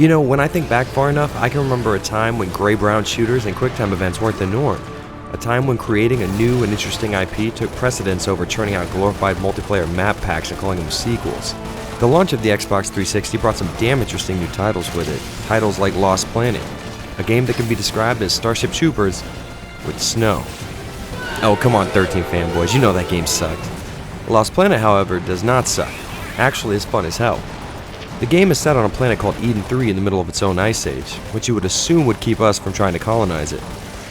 You know, when I think back far enough, I can remember a time when gray-brown shooters and QuickTime events weren't the norm. A time when creating a new and interesting IP took precedence over churning out glorified multiplayer map packs and calling them sequels. The launch of the Xbox 360 brought some damn interesting new titles with it. Titles like Lost Planet, a game that can be described as Starship Troopers with snow. Oh, come on 13 fanboys, you know that game sucked. Lost Planet, however, does not suck. Actually, it's fun as hell. The game is set on a planet called Eden 3 in the middle of its own ice age, which you would assume would keep us from trying to colonize it.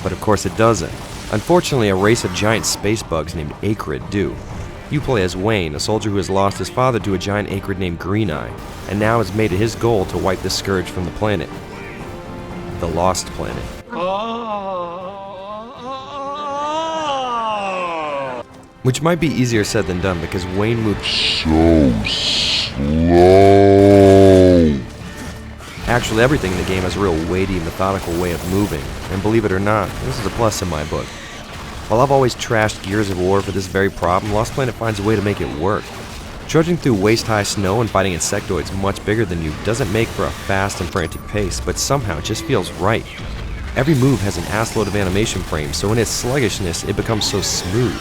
But of course it doesn't. Unfortunately, a race of giant space bugs named Acrid do. You play as Wayne, a soldier who has lost his father to a giant acrid named Green Eye, and now has made it his goal to wipe the scourge from the planet. The Lost Planet. Which might be easier said than done because Wayne moved so slow. Actually, everything in the game has a real weighty, methodical way of moving, and believe it or not, this is a plus in my book. While I've always trashed Gears of War for this very problem, Lost Planet finds a way to make it work. Trudging through waist-high snow and fighting insectoids much bigger than you doesn't make for a fast and frantic pace, but somehow it just feels right. Every move has an assload of animation frames, so in its sluggishness, it becomes so smooth.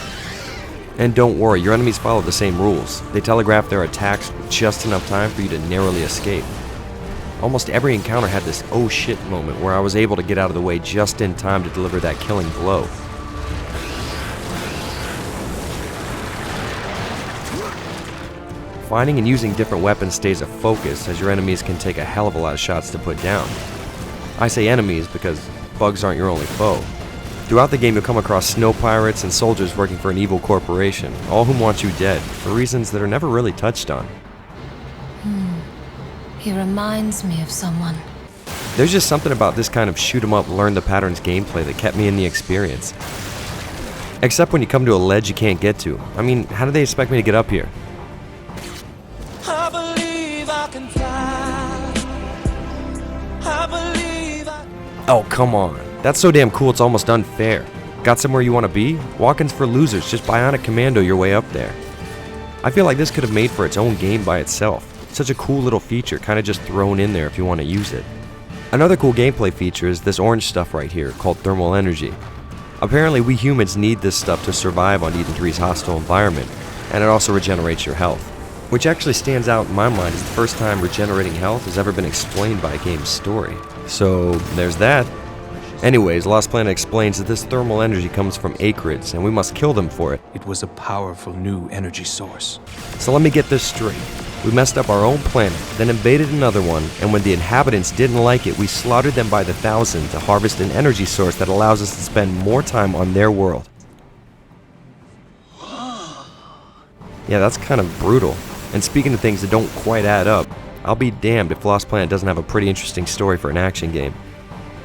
And don't worry, your enemies follow the same rules. They telegraph their attacks with just enough time for you to narrowly escape. Almost every encounter had this oh shit moment where I was able to get out of the way just in time to deliver that killing blow. Finding and using different weapons stays a focus, as your enemies can take a hell of a lot of shots to put down. I say enemies because bugs aren't your only foe. Throughout the game you'll come across snow pirates and soldiers working for an evil corporation, all whom want you dead, for reasons that are never really touched on. He reminds me of someone. There's just something about this kind of shoot-'em-up, learn-the-patterns gameplay that kept me in the experience. Except when you come to a ledge you can't get to. I mean, how do they expect me to get up here? I believe I can fly. I believe I... Oh, come on. That's so damn cool it's almost unfair. Got somewhere you want to be? Walk-ins for losers, just bionic commando your way up there. I feel like this could have made for its own game by itself. Such a cool little feature, kind of just thrown in there if you want to use it. Another cool gameplay feature is this orange stuff right here, called thermal energy. Apparently we humans need this stuff to survive on Eden 3's hostile environment, and it also regenerates your health. Which actually stands out in my mind as the first time regenerating health has ever been explained by a game's story. So there's that. Anyways, Lost Planet explains that this thermal energy comes from acrids, and we must kill them for it. It was a powerful new energy source. So let me get this straight. We messed up our own planet, then invaded another one, and when the inhabitants didn't like it, we slaughtered them by the thousand to harvest an energy source that allows us to spend more time on their world. Yeah, that's kind of brutal. And speaking of things that don't quite add up, I'll be damned if Lost Planet doesn't have a pretty interesting story for an action game.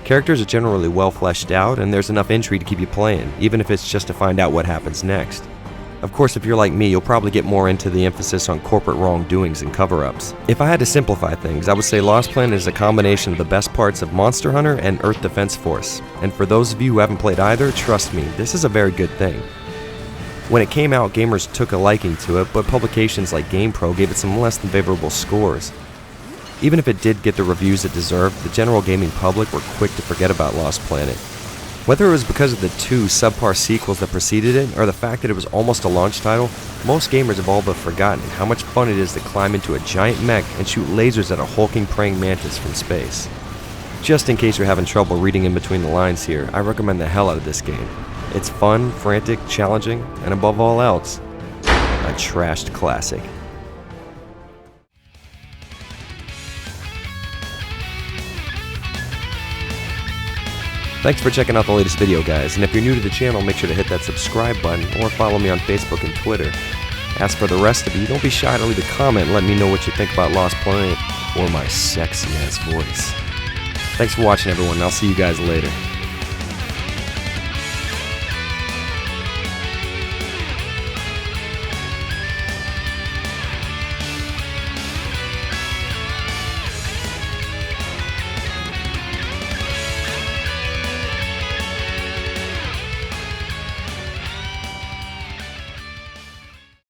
Characters are generally well fleshed out, and there's enough intrigue to keep you playing, even if it's just to find out what happens next. Of course, if you're like me, you'll probably get more into the emphasis on corporate wrongdoings and cover-ups. If I had to simplify things, I would say Lost Planet is a combination of the best parts of Monster Hunter and Earth Defense Force. And for those of you who haven't played either, trust me, this is a very good thing. When it came out, gamers took a liking to it, but publications like GamePro gave it some less than favorable scores. Even if it did get the reviews it deserved, the general gaming public were quick to forget about Lost Planet. Whether it was because of the 2 subpar sequels that preceded it, or the fact that it was almost a launch title, most gamers have all but forgotten how much fun it is to climb into a giant mech and shoot lasers at a hulking praying mantis from space. Just in case you're having trouble reading in between the lines here, I recommend the hell out of this game. It's fun, frantic, challenging, and above all else, a trashed classic. Thanks for checking out the latest video, guys, and if you're new to the channel, make sure to hit that subscribe button or follow me on Facebook and Twitter. As for the rest of you, don't be shy to leave a comment and let me know what you think about Lost Planet or my sexy-ass voice. Thanks for watching, everyone, and I'll see you guys later.